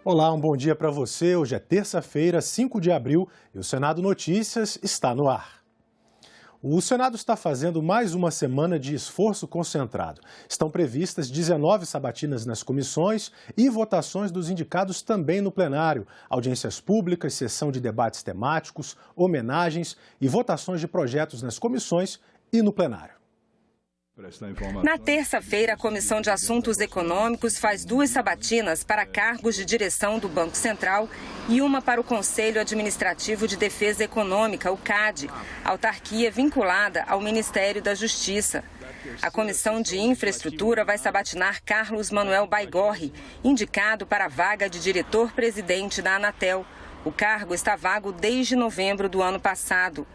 Olá, um bom dia para você. Hoje é terça-feira, 5 de abril, e o Senado Notícias está no ar. O Senado está fazendo mais uma semana de esforço concentrado. Estão previstas 19 sabatinas nas comissões e votações dos indicados também no plenário. Audiências públicas, sessão de debates temáticos, homenagens e votações de projetos nas comissões e no plenário. Na terça-feira, a Comissão de Assuntos Econômicos faz 2 sabatinas para cargos de direção do Banco Central e uma para o Conselho Administrativo de Defesa Econômica, o CAD, autarquia vinculada ao Ministério da Justiça. A Comissão de Infraestrutura vai sabatinar Carlos Manuel Baigorre, indicado para a vaga de diretor-presidente da Anatel. O cargo está vago desde novembro do ano passado.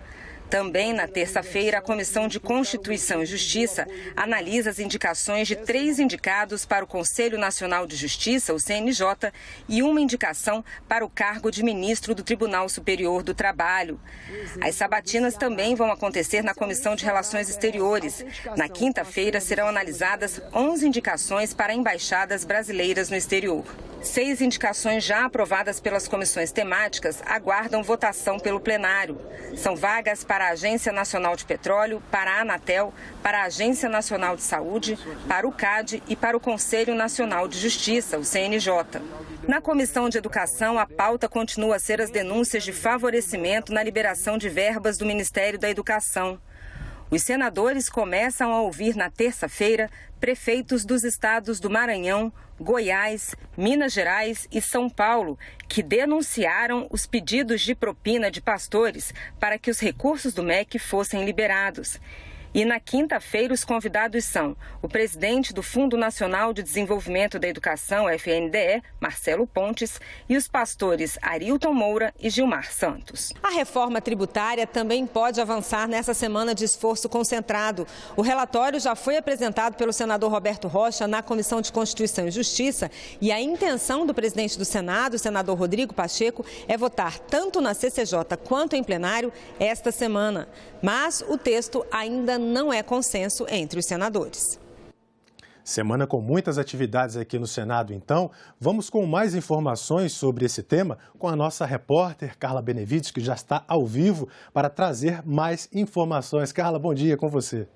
Também na terça-feira, a Comissão de Constituição e Justiça analisa as indicações de 3 indicados para o Conselho Nacional de Justiça, o CNJ, e uma indicação para o cargo de ministro do Tribunal Superior do Trabalho. As sabatinas também vão acontecer na Comissão de Relações Exteriores. Na quinta-feira, serão analisadas 11 indicações para embaixadas brasileiras no exterior. 6 indicações já aprovadas pelas comissões temáticas aguardam votação pelo plenário. São vagas para a Agência Nacional de Petróleo, para a Anatel, para a Agência Nacional de Saúde, para o CAD e para o Conselho Nacional de Justiça, o CNJ. Na Comissão de Educação, a pauta continua a ser as denúncias de favorecimento na liberação de verbas do Ministério da Educação. Os senadores começam a ouvir na terça-feira prefeitos dos estados do Maranhão, Goiás, Minas Gerais e São Paulo, que denunciaram os pedidos de propina de pastores para que os recursos do MEC fossem liberados. E na quinta-feira, os convidados são o presidente do Fundo Nacional de Desenvolvimento da Educação, FNDE, Marcelo Pontes, e os pastores Arilton Moura e Gilmar Santos. A reforma tributária também pode avançar nessa semana de esforço concentrado. O relatório já foi apresentado pelo senador Roberto Rocha na Comissão de Constituição e Justiça e a intenção do presidente do Senado, o senador Rodrigo Pacheco, é votar tanto na CCJ quanto em plenário esta semana. Mas o texto ainda não é consenso entre os senadores. Semana com muitas atividades aqui no Senado, então. Vamos com mais informações sobre esse tema com a nossa repórter Carla Benevides, que já está ao vivo para trazer mais informações. Carla, bom dia, com você.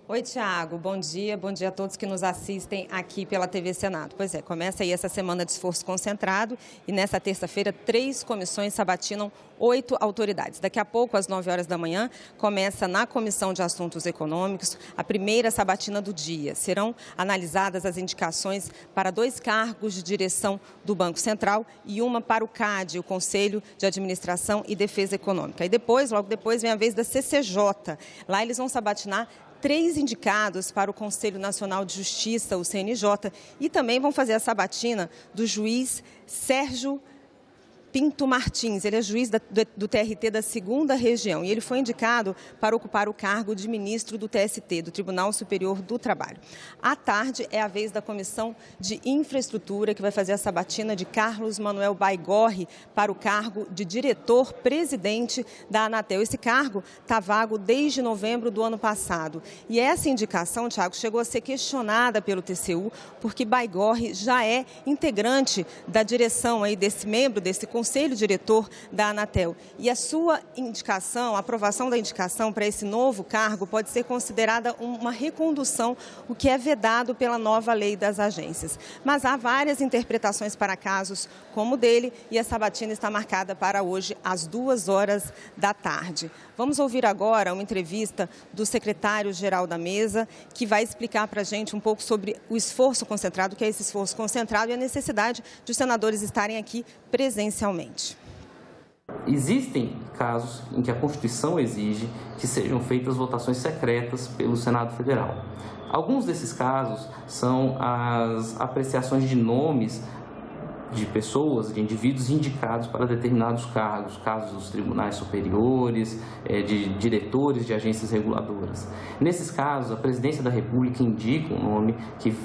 Oi, Tiago. Bom dia a todos que nos assistem aqui pela TV Senado. Pois é, começa aí essa semana de esforço concentrado e nessa terça-feira 3 comissões sabatinam 8 autoridades. Daqui a pouco, às 9 horas da manhã, começa na Comissão de Assuntos Econômicos a primeira sabatina do dia. Serão analisadas as indicações para 2 cargos de direção do Banco Central e uma para o CAD, o Conselho de Administração e Defesa Econômica. E depois, logo depois, vem a vez da CCJ. Lá eles vão sabatinar 3 indicados para o Conselho Nacional de Justiça, o CNJ, e também vão fazer a sabatina do juiz Sérgio Pinto Martins. Ele é juiz do TRT da 2ª Região e ele foi indicado para ocupar o cargo de ministro do TST, do Tribunal Superior do Trabalho. À tarde é a vez da Comissão de Infraestrutura, que vai fazer a sabatina de Carlos Manuel Baigorre para o cargo de diretor-presidente da Anatel. Esse cargo está vago desde novembro do ano passado. E essa indicação, Tiago, chegou a ser questionada pelo TCU, porque Baigorre já é integrante da direção aí desse membro, desse Conselho Diretor da Anatel. E a sua indicação, a aprovação da indicação para esse novo cargo pode ser considerada uma recondução, o que é vedado pela nova lei das agências. Mas há várias interpretações para casos como o dele e a sabatina está marcada para hoje às 2 horas da tarde. Vamos ouvir agora uma entrevista do secretário-geral da mesa, que vai explicar para a gente um pouco sobre o esforço concentrado, o que é esse esforço concentrado e a necessidade de os senadores estarem aqui presencialmente. Existem casos em que a Constituição exige que sejam feitas votações secretas pelo Senado Federal. Alguns desses casos são as apreciações de nomes de pessoas, de indivíduos indicados para determinados cargos, casos dos tribunais superiores, de diretores de agências reguladoras. Nesses casos, a Presidência da República indica um nome que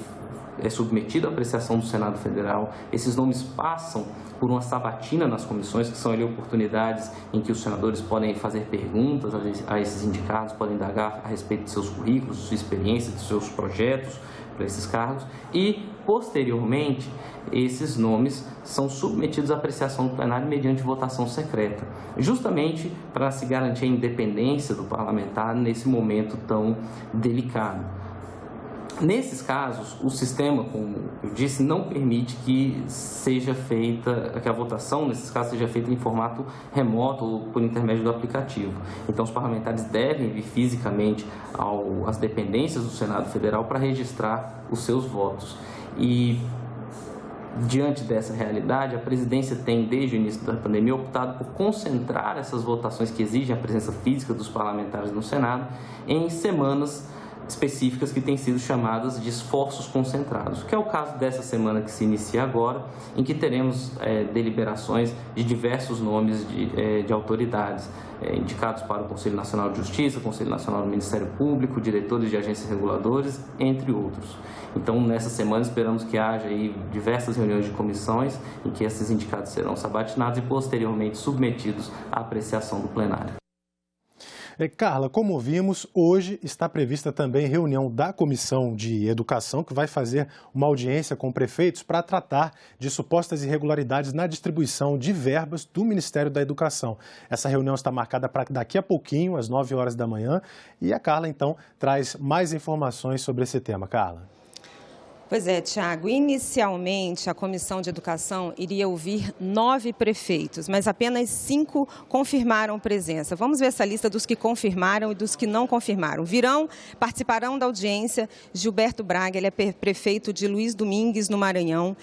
é submetido à apreciação do Senado Federal. Esses nomes passam por uma sabatina nas comissões, que são ali oportunidades em que os senadores podem fazer perguntas a esses indicados, podem indagar a respeito de seus currículos, de sua experiência, de seus projetos para esses cargos. E Posteriormente, esses nomes são submetidos à apreciação do plenário mediante votação secreta, justamente para se garantir a independência do parlamentar nesse momento tão delicado. Nesses casos, o sistema, como eu disse, não permite que a votação, nesses casos, seja feita em formato remoto ou por intermédio do aplicativo. Então, os parlamentares devem vir fisicamente às dependências do Senado Federal para registrar os seus votos. E, diante dessa realidade, a presidência tem, desde o início da pandemia, optado por concentrar essas votações que exigem a presença física dos parlamentares no Senado em semanas específicas que têm sido chamadas de esforços concentrados, que é o caso dessa semana que se inicia agora, em que teremos deliberações de diversos nomes de autoridades indicados para o Conselho Nacional de Justiça, Conselho Nacional do Ministério Público, diretores de agências reguladoras, entre outros. Então, nessa semana, esperamos que haja aí diversas reuniões de comissões em que esses indicados serão sabatinados e posteriormente submetidos à apreciação do plenário. Carla, como vimos, hoje está prevista também reunião da Comissão de Educação, que vai fazer uma audiência com prefeitos para tratar de supostas irregularidades na distribuição de verbas do Ministério da Educação. Essa reunião está marcada para daqui a pouquinho, às 9 horas da manhã, e a Carla, então, traz mais informações sobre esse tema. Carla. Pois é, Tiago, inicialmente a Comissão de Educação iria ouvir 9 prefeitos, mas apenas 5 confirmaram presença. Vamos ver essa lista dos que confirmaram e dos que não confirmaram. Participarão da audiência Gilberto Braga, ele é prefeito de Luiz Domingues, no Maranhão.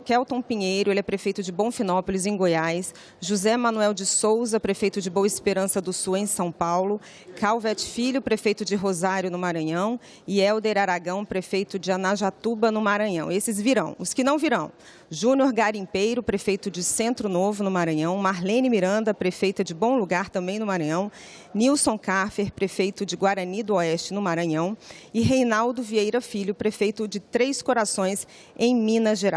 Kelton Pinheiro, ele é prefeito de Bonfinópolis, em Goiás. José Manuel de Souza, prefeito de Boa Esperança do Sul, em São Paulo. Calvete Filho, prefeito de Rosário, no Maranhão. E Helder Aragão, prefeito de Anajatuba, no Maranhão. Esses virão. Os que não virão: Júnior Garimpeiro, prefeito de Centro Novo, no Maranhão. Marlene Miranda, prefeita de Bom Lugar, também no Maranhão. Nilson Kaffer, prefeito de Guarani do Oeste, no Maranhão. E Reinaldo Vieira Filho, prefeito de Três Corações, em Minas Gerais.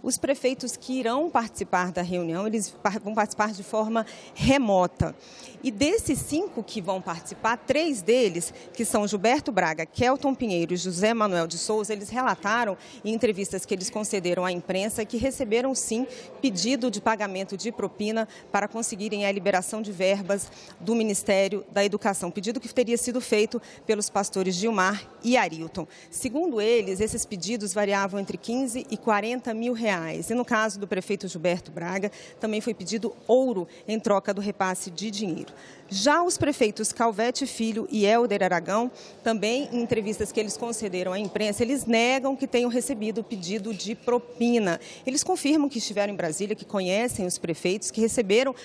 Os prefeitos que irão participar da reunião, eles vão participar de forma remota. E desses 5 que vão participar, 3 deles, que são Gilberto Braga, Kelton Pinheiro e José Manuel de Souza, eles relataram em entrevistas que eles concederam à imprensa que receberam, sim, pedido de pagamento de propina para conseguirem a liberação de verbas do Ministério da Educação. Pedido que teria sido feito pelos pastores Gilmar e Arilton. Segundo eles, esses pedidos variavam entre 15 e 40 mil reais. E no caso do prefeito Gilberto Braga, também foi pedido ouro em troca do repasse de dinheiro. Já os prefeitos Calvete Filho e Helder Aragão, também em entrevistas que eles concederam à imprensa, eles negam que tenham recebido o pedido de propina. Eles confirmam que estiveram em Brasília, que conhecem os prefeitos, que receberam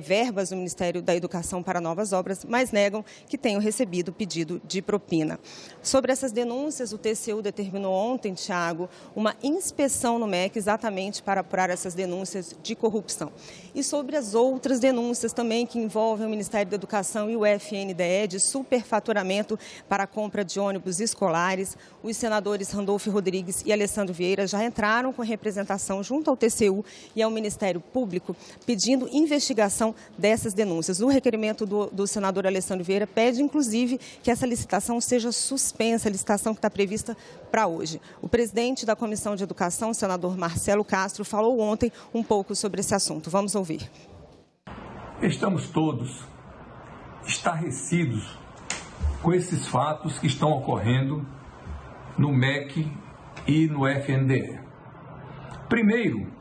verbas do Ministério da Educação para novas obras, mas negam que tenham recebido o pedido de propina. Sobre essas denúncias, o TCU determinou ontem, Tiago, uma inspeção no MEC exatamente para apurar essas denúncias de corrupção. E sobre as outras denúncias também que envolvem o Ministério da Educação e o FNDE de superfaturamento para a compra de ônibus escolares, os senadores Randolfo Rodrigues e Alessandro Vieira já entraram com representação junto ao TCU e ao Ministério Público pedindo investigação dessas denúncias. O requerimento do senador Alessandro Vieira pede, inclusive, que essa licitação seja suspensa, a licitação que está prevista para hoje. O presidente da Comissão de Educação, o senador Marcelo Castro, falou ontem um pouco sobre esse assunto. Vamos ouvir. Estamos todos estarrecidos com esses fatos que estão ocorrendo no MEC e no FNDE. Primeiro,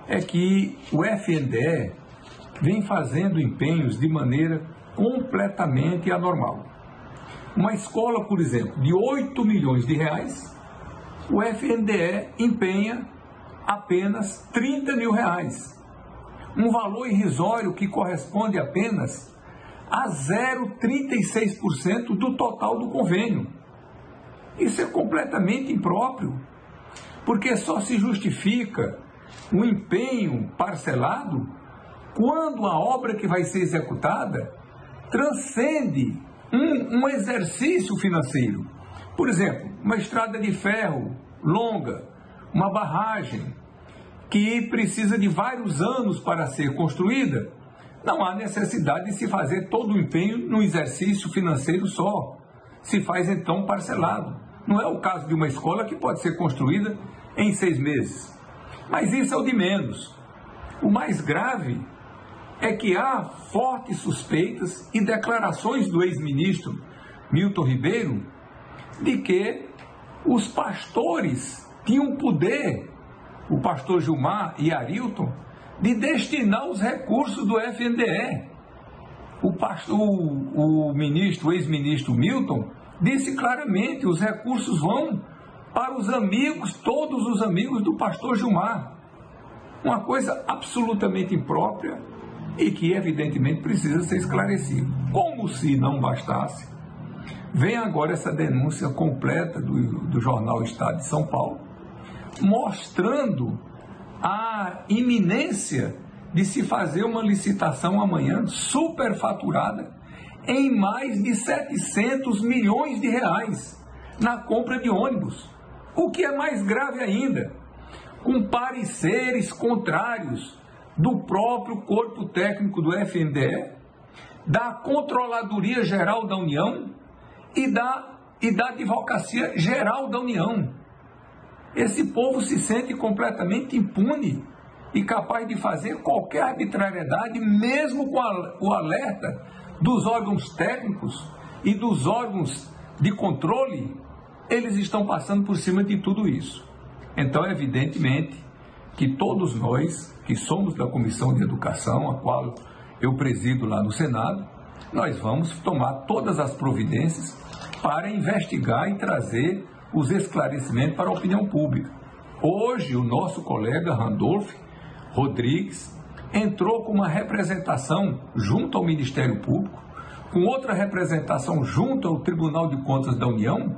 é que o FNDE vem fazendo empenhos de maneira completamente anormal. Uma escola, por exemplo, de 8 milhões de reais, o FNDE empenha apenas 30 mil reais. Um valor irrisório que corresponde apenas a 0,36% do total do convênio. Isso é completamente impróprio, porque só se justifica um empenho parcelado quando a obra que vai ser executada transcende um exercício financeiro. Por exemplo, uma estrada de ferro longa, uma barragem que precisa de vários anos para ser construída, não há necessidade de se fazer todo o empenho num exercício financeiro só. Se faz então parcelado. Não é o caso de uma escola que pode ser construída em 6 meses. Mas isso é o de menos. O mais grave é que há fortes suspeitas e declarações do ex-ministro Milton Ribeiro de que os pastores tinham poder, o pastor Gilmar e Arilton, de destinar os recursos do FNDE. O ex-ministro Milton disse claramente que os recursos vão para os amigos, todos os amigos do pastor Gilmar. Uma coisa absolutamente imprópria e que evidentemente precisa ser esclarecido. Como se não bastasse, vem agora essa denúncia completa do jornal Estado de São Paulo, mostrando a iminência de se fazer uma licitação amanhã superfaturada em mais de 700 milhões de reais na compra de ônibus. O que é mais grave ainda, com pareceres contrários do próprio corpo técnico do FNDE, da Controladoria Geral da União e da Advocacia Geral da União. Esse povo se sente completamente impune e capaz de fazer qualquer arbitrariedade, mesmo com o alerta dos órgãos técnicos e dos órgãos de controle. Eles estão passando por cima de tudo isso. Então, evidentemente, que todos nós, que somos da Comissão de Educação, a qual eu presido lá no Senado, nós vamos tomar todas as providências para investigar e trazer os esclarecimentos para a opinião pública. Hoje, o nosso colega Randolph Rodrigues entrou com uma representação junto ao Ministério Público, com outra representação junto ao Tribunal de Contas da União,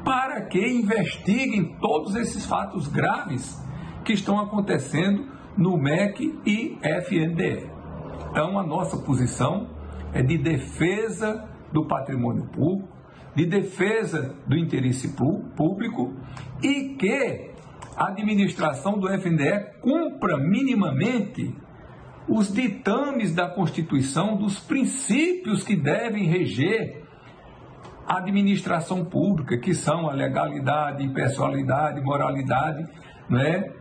para que investiguem todos esses fatos graves que estão acontecendo no MEC e FNDE. Então, a nossa posição é de defesa do patrimônio público, de defesa do interesse público e que a administração do FNDE cumpra minimamente os ditames da Constituição, dos princípios que devem reger a administração pública, que são a legalidade, impessoalidade, moralidade, né?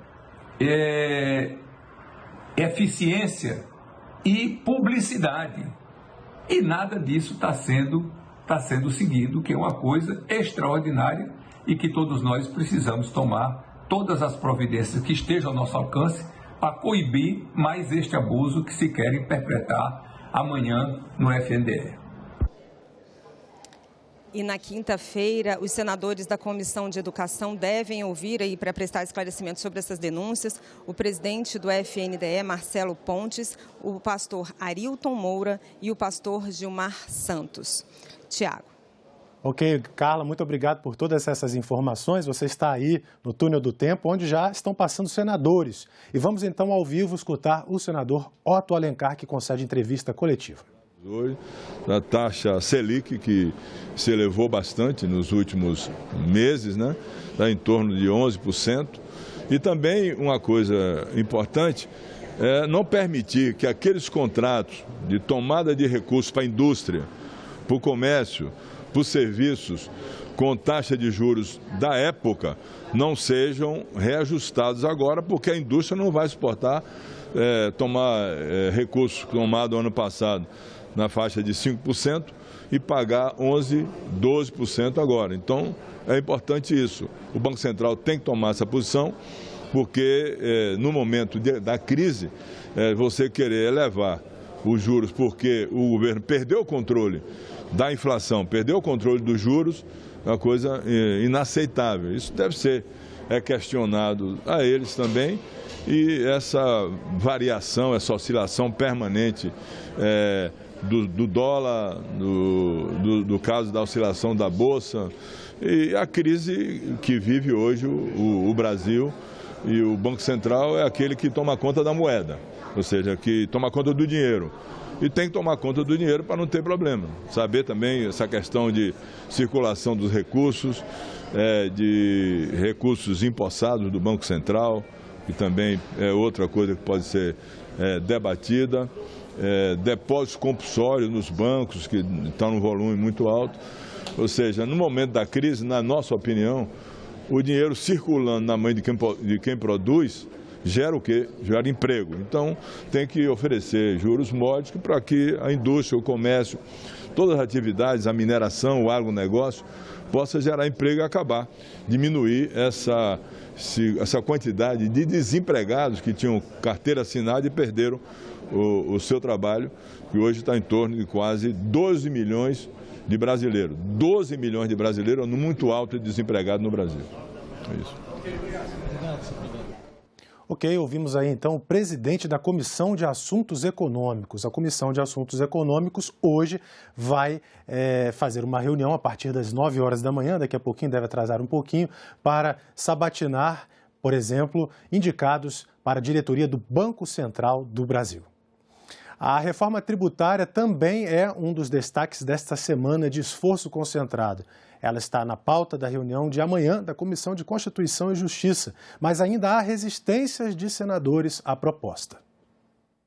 Eficiência e publicidade. E nada disso está sendo seguido, que é uma coisa extraordinária e que todos nós precisamos tomar todas as providências que estejam ao nosso alcance para coibir mais este abuso que se querem perpetrar amanhã no FNDE. E na quinta-feira, os senadores da Comissão de Educação devem ouvir aí para prestar esclarecimento sobre essas denúncias o presidente do FNDE, Marcelo Pontes, o pastor Arilton Moura e o pastor Gilmar Santos. Tiago. Ok, Carla, muito obrigado por todas essas informações. Você está aí no túnel do tempo, onde já estão passando senadores. E vamos então ao vivo escutar o senador Otto Alencar, que concede entrevista coletiva. Hoje, a taxa Selic, que se elevou bastante nos últimos meses, né? Está em torno de 11%. E também uma coisa importante é não permitir que aqueles contratos de tomada de recursos para a indústria, para o comércio, para os serviços, com taxa de juros da época, não sejam reajustados agora, porque a indústria não vai suportar tomar recursos tomados ano passado na faixa de 5% e pagar 11%, 12% agora. Então, é importante isso. O Banco Central tem que tomar essa posição, porque no momento da crise, você querer elevar os juros porque o governo perdeu o controle da inflação, perdeu o controle dos juros, é uma coisa inaceitável. Isso deve ser questionado a eles também, e essa variação, essa oscilação permanente do dólar, do caso da oscilação da Bolsa, e a crise que vive hoje o Brasil, e o Banco Central é aquele que toma conta da moeda, ou seja, que toma conta do dinheiro. E tem que tomar conta do dinheiro para não ter problema. Saber também essa questão de circulação dos recursos, de recursos empossados do Banco Central, que também é outra coisa que pode ser debatida. Depósitos compulsórios nos bancos, que estão num volume muito alto. Ou seja, no momento da crise, na nossa opinião, o dinheiro circulando na mão de quem produz gera o quê? Gera emprego. Então, tem que oferecer juros módicos para que a indústria, o comércio, todas as atividades, a mineração, o agronegócio, possa gerar emprego e acabar, diminuir essa quantidade de desempregados que tinham carteira assinada e perderam o seu trabalho, que hoje está em torno de quase 12 milhões de brasileiros. 12 milhões de brasileiros, é um número muito alto de desempregados no Brasil. É isso. Ok, ouvimos aí então o presidente da Comissão de Assuntos Econômicos. A Comissão de Assuntos Econômicos hoje vai fazer uma reunião a partir das 9 horas da manhã, daqui a pouquinho, deve atrasar um pouquinho, para sabatinar, por exemplo, indicados para a diretoria do Banco Central do Brasil. A reforma tributária também é um dos destaques desta semana de esforço concentrado. Ela está na pauta da reunião de amanhã da Comissão de Constituição e Justiça, mas ainda há resistências de senadores à proposta.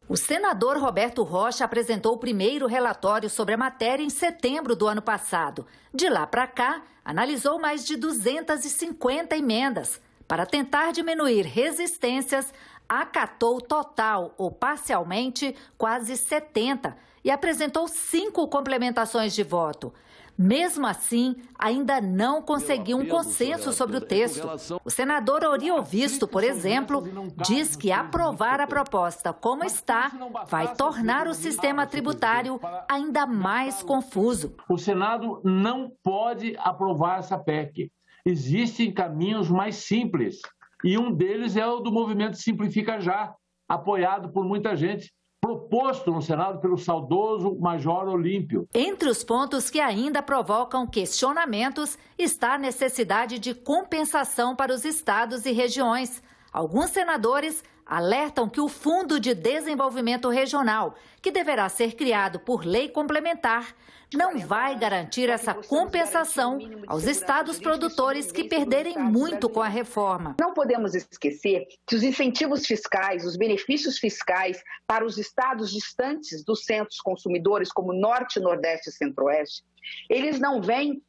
O senador Roberto Rocha apresentou o primeiro relatório sobre a matéria em setembro do ano passado. De lá para cá, analisou mais de 250 emendas. Para tentar diminuir resistências, acatou total ou parcialmente quase 70 e apresentou 5 complementações de voto. Mesmo assim, ainda não conseguiu um consenso sobre o texto. O senador Oriovisto, por exemplo, diz que aprovar a proposta como está vai tornar o sistema tributário ainda mais confuso. O Senado não pode aprovar essa PEC. Existem caminhos mais simples e um deles é o do movimento Simplifica Já, apoiado por muita gente, proposto no Senado pelo saudoso Major Olímpio. Entre os pontos que ainda provocam questionamentos está a necessidade de compensação para os estados e regiões. Alguns senadores alertam que o Fundo de Desenvolvimento Regional, que deverá ser criado por lei complementar, não vai garantir essa compensação aos estados produtores que perderem muito com a reforma. Não podemos esquecer que os incentivos fiscais, os benefícios fiscais para os estados distantes dos centros consumidores, como Norte, Nordeste e Centro-Oeste, eles não vêm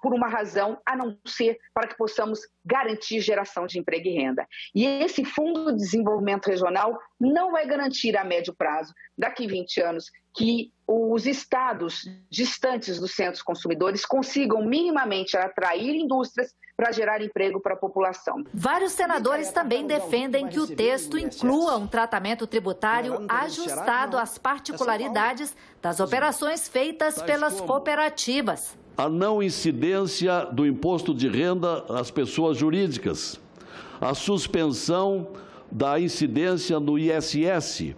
por uma razão a não ser para que possamos garantir geração de emprego e renda. E esse Fundo de Desenvolvimento Regional não vai garantir a médio prazo, daqui 20 anos, que os estados distantes dos centros consumidores consigam minimamente atrair indústrias para gerar emprego para a população. Vários senadores também defendem que o texto inclua um tratamento tributário ajustado às particularidades das operações feitas pelas cooperativas. A não incidência do imposto de renda às pessoas jurídicas, a suspensão da incidência no ISS,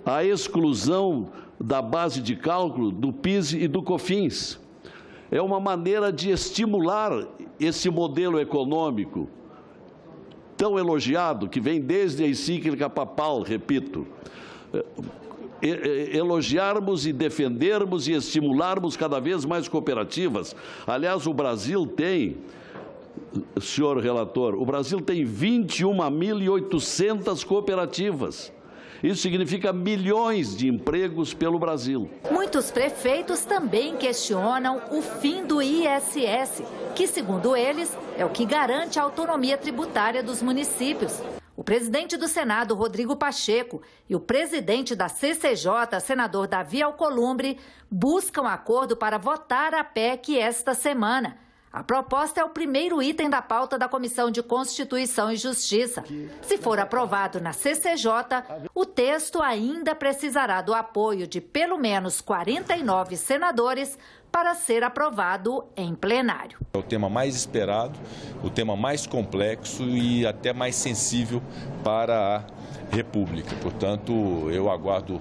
a exclusão da base de cálculo do PIS e do COFINS. É uma maneira de estimular esse modelo econômico tão elogiado, que vem desde a encíclica papal, repito. Elogiarmos e defendermos e estimularmos cada vez mais cooperativas. Aliás, o Brasil tem, senhor relator, o Brasil tem 21.800 cooperativas. Isso significa milhões de empregos pelo Brasil. Muitos prefeitos também questionam o fim do ISS, que, segundo eles, é o que garante a autonomia tributária dos municípios. O presidente do Senado, Rodrigo Pacheco, e o presidente da CCJ, senador Davi Alcolumbre, buscam acordo para votar a PEC esta semana. A proposta é o primeiro item da pauta da Comissão de Constituição e Justiça. Se for aprovado na CCJ, o texto ainda precisará do apoio de pelo menos 49 senadores para ser aprovado em plenário. É o tema mais esperado, o tema mais complexo e até mais sensível para a República. Portanto, eu aguardo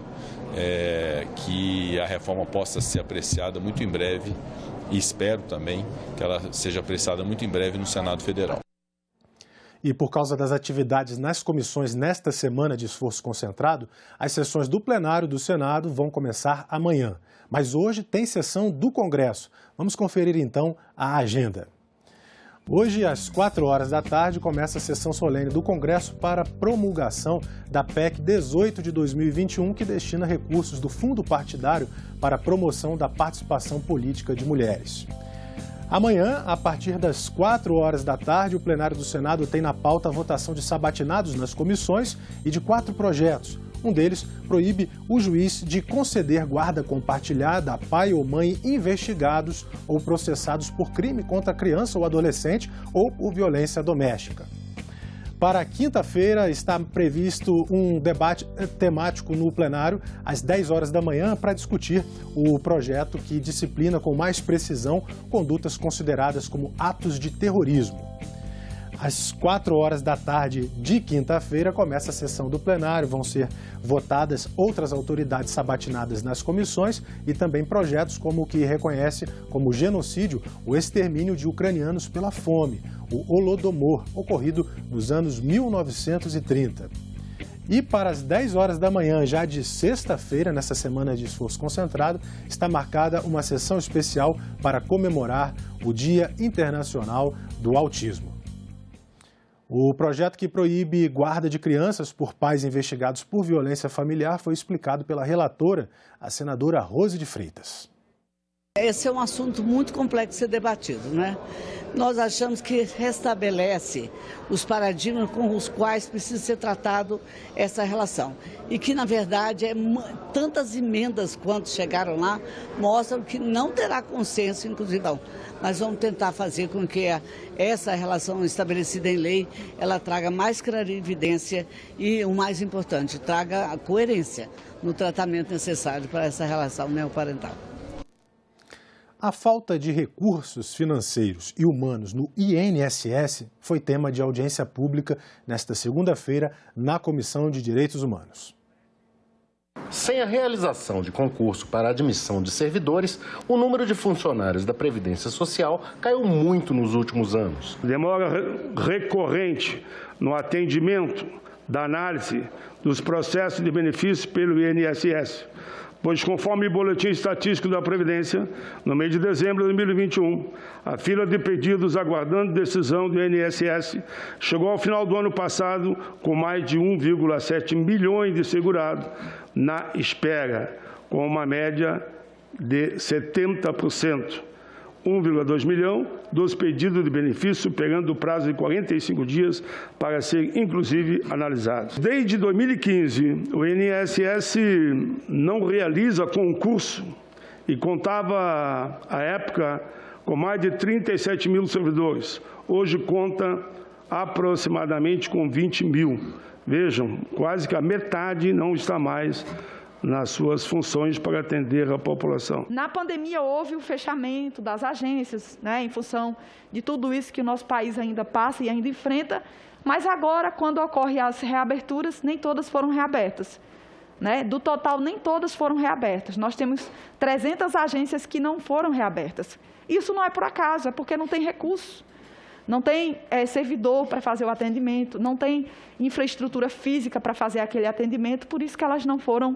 que a reforma possa ser apreciada muito em breve e espero também que ela seja apreciada muito em breve no Senado Federal. E por causa das atividades nas comissões nesta semana de esforço concentrado, as sessões do plenário do Senado vão começar amanhã. Mas hoje tem sessão do Congresso. Vamos conferir então a agenda. Hoje, às 4 horas da tarde, começa a sessão solene do Congresso para a promulgação da PEC 18 de 2021, que destina recursos do fundo partidário para a promoção da participação política de mulheres. Amanhã, a partir das 4 horas da tarde, o plenário do Senado tem na pauta a votação de sabatinados nas comissões e de 4 projetos. Um deles proíbe o juiz de conceder guarda compartilhada a pai ou mãe investigados ou processados por crime contra criança ou adolescente ou por violência doméstica. Para quinta-feira está previsto um debate temático no plenário às 10 horas da manhã para discutir o projeto que disciplina com mais precisão condutas consideradas como atos de terrorismo. Às 4 horas da tarde de quinta-feira começa a sessão do plenário, vão ser votadas outras autoridades sabatinadas nas comissões e também projetos como o que reconhece como genocídio o extermínio de ucranianos pela fome, o Holodomor, ocorrido nos anos 1930. E para as 10 horas da manhã, já de sexta-feira, nessa semana de esforço concentrado, está marcada uma sessão especial para comemorar o Dia Internacional do Autismo. O projeto que proíbe guarda de crianças por pais investigados por violência familiar foi explicado pela relatora, a senadora Rose de Freitas. Esse é um assunto muito complexo de ser debatido, né? Nós achamos que restabelece os paradigmas com os quais precisa ser tratado essa relação. E que, na verdade, tantas emendas quanto chegaram lá mostram que não terá consenso, inclusive não. Nós vamos tentar fazer com que essa relação estabelecida em lei, ela traga mais clarividência e, o mais importante, traga a coerência no tratamento necessário para essa relação neoparental. A falta de recursos financeiros e humanos no INSS foi tema de audiência pública nesta segunda-feira na Comissão de Direitos Humanos. Sem a realização de concurso para admissão de servidores, o número de funcionários da Previdência Social caiu muito nos últimos anos. Demora recorrente no atendimento da análise dos processos de benefício pelo INSS. Pois, conforme o Boletim Estatístico da Previdência, no mês de dezembro de 2021, a fila de pedidos aguardando decisão do INSS chegou ao final do ano passado com mais de 1,7 milhões de segurados na espera, com uma média de 70%. 1,2 milhão dos pedidos de benefício, pegando o prazo de 45 dias para ser, inclusive, analisados. Desde 2015, o INSS não realiza concurso e contava, à época, com mais de 37 mil servidores. Hoje conta aproximadamente com 20 mil. Vejam, quase que a metade não está mais nas suas funções para atender a população. Na pandemia houve o fechamento das agências, em função de tudo isso que o nosso país ainda passa e ainda enfrenta, mas agora, quando ocorrem as reaberturas, nem todas foram reabertas. Do total, nem todas foram reabertas. Nós temos 300 agências que não foram reabertas. Isso não é por acaso, é porque não tem recurso. Não tem servidor para fazer o atendimento, não tem infraestrutura física para fazer aquele atendimento, por isso que elas não foram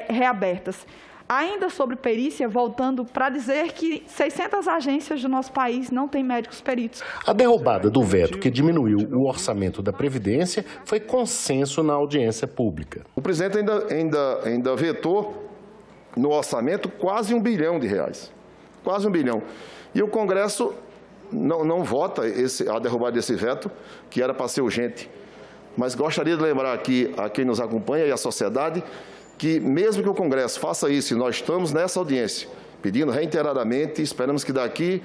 reabertas. Ainda sobre perícia, voltando para dizer que 600 agências do nosso país não têm médicos peritos. A derrubada do veto que diminuiu o orçamento da Previdência foi consenso na audiência pública. O presidente ainda vetou no orçamento quase R$1 bilhão. Quase R$1 bilhão. E o Congresso não vota a derrubada desse veto, que era para ser urgente. Mas gostaria de lembrar aqui a quem nos acompanha e à sociedade que, mesmo que o Congresso faça isso, e nós estamos nessa audiência, pedindo reiteradamente, esperamos que daqui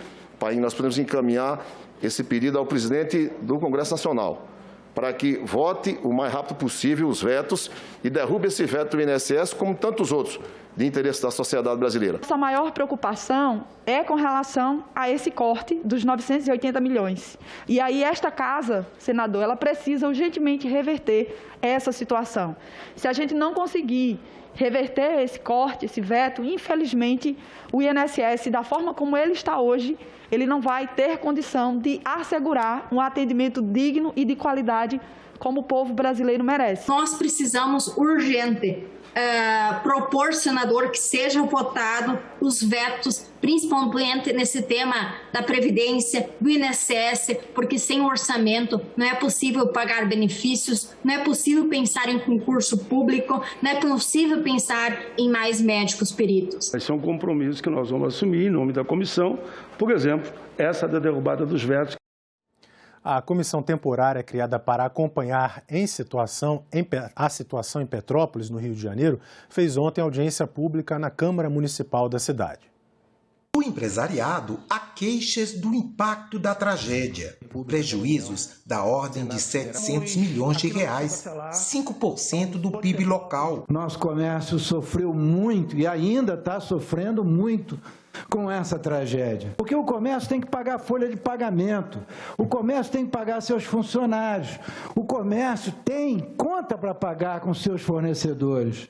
nós podemos encaminhar esse pedido ao presidente do Congresso Nacional, para que vote o mais rápido possível os vetos e derrube esse veto do INSS, como tantos outros, de interesse da sociedade brasileira. Nossa maior preocupação é com relação a esse corte dos 980 milhões. E aí esta casa, senador, ela precisa urgentemente reverter essa situação. Se a gente não conseguir reverter esse corte, esse veto, infelizmente, o INSS, da forma como ele está hoje, ele não vai ter condição de assegurar um atendimento digno e de qualidade como o povo brasileiro merece. Nós precisamos urgente propor, senador, que sejam votados os vetos, principalmente nesse tema da Previdência, do INSS, porque sem orçamento não é possível pagar benefícios, não é possível pensar em concurso público, não é possível pensar em mais médicos peritos. Esse é um compromisso que nós vamos assumir em nome da comissão, por exemplo, essa da derrubada dos vetos. A comissão temporária criada para acompanhar a situação em Petrópolis, no Rio de Janeiro, fez ontem audiência pública na Câmara Municipal da cidade. Do empresariado, há queixas do impacto da tragédia. Prejuízos da ordem de 700 milhões de reais, 5% do PIB local. Nosso comércio sofreu muito e ainda está sofrendo muito com essa tragédia. Porque o comércio tem que pagar a folha de pagamento, o comércio tem que pagar seus funcionários, o comércio tem conta para pagar com seus fornecedores.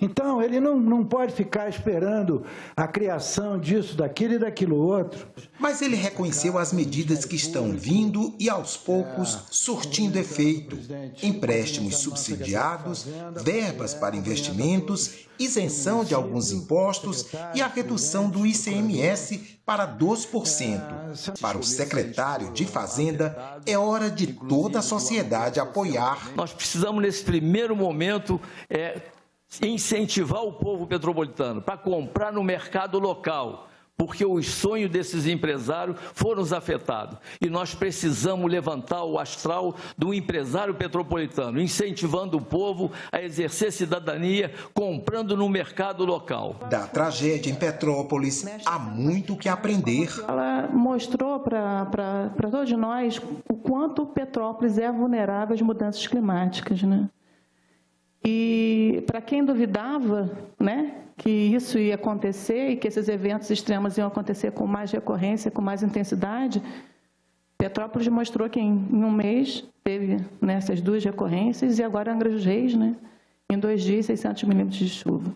Então, ele não pode ficar esperando a criação disso, daquilo e daquilo outro. Mas ele reconheceu as medidas que estão vindo e, aos poucos, surtindo efeito. Empréstimos subsidiados, verbas para investimentos, isenção de alguns impostos e a redução do ICMS para 2%. Para o secretário de Fazenda, é hora de toda a sociedade apoiar. Nós precisamos, nesse primeiro momento, incentivar o povo petropolitano para comprar no mercado local, porque os sonhos desses empresários foram afetados. E nós precisamos levantar o astral do empresário petropolitano, incentivando o povo a exercer cidadania, comprando no mercado local. Da tragédia em Petrópolis, há muito o que aprender. Ela mostrou para todos nós o quanto Petrópolis é vulnerável às mudanças climáticas, né? E para quem duvidava, né, que isso ia acontecer e que esses eventos extremos iam acontecer com mais recorrência, com mais intensidade, Petrópolis mostrou que em um mês teve, né, essas 2 recorrências e agora Angra dos Reis, né, em 2 dias, 600 milímetros de chuva.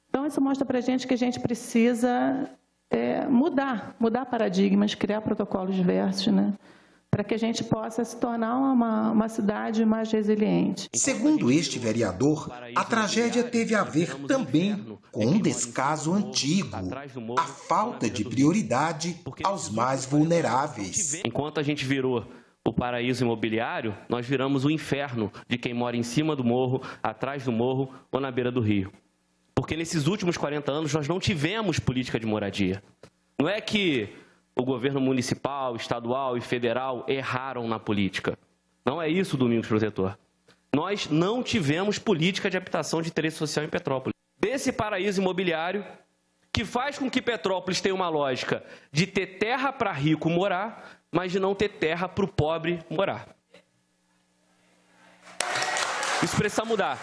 Então, isso mostra para a gente que a gente precisa mudar paradigmas, criar protocolos diversos, né, para que a gente possa se tornar uma cidade mais resiliente. Segundo este vereador, a tragédia teve a ver também com um descaso antigo, a falta de prioridade aos mais vulneráveis. Enquanto a gente virou o paraíso imobiliário, nós viramos o inferno de quem mora em cima do morro, atrás do morro ou na beira do rio. Porque nesses últimos 40 anos nós não tivemos política de moradia. Não é que o governo municipal, estadual e federal erraram na política. Não é isso, Domingos Protetor. Nós não tivemos política de habitação de interesse social em Petrópolis. Desse paraíso imobiliário, que faz com que Petrópolis tenha uma lógica de ter terra para rico morar, mas de não ter terra para o pobre morar. Isso precisa mudar.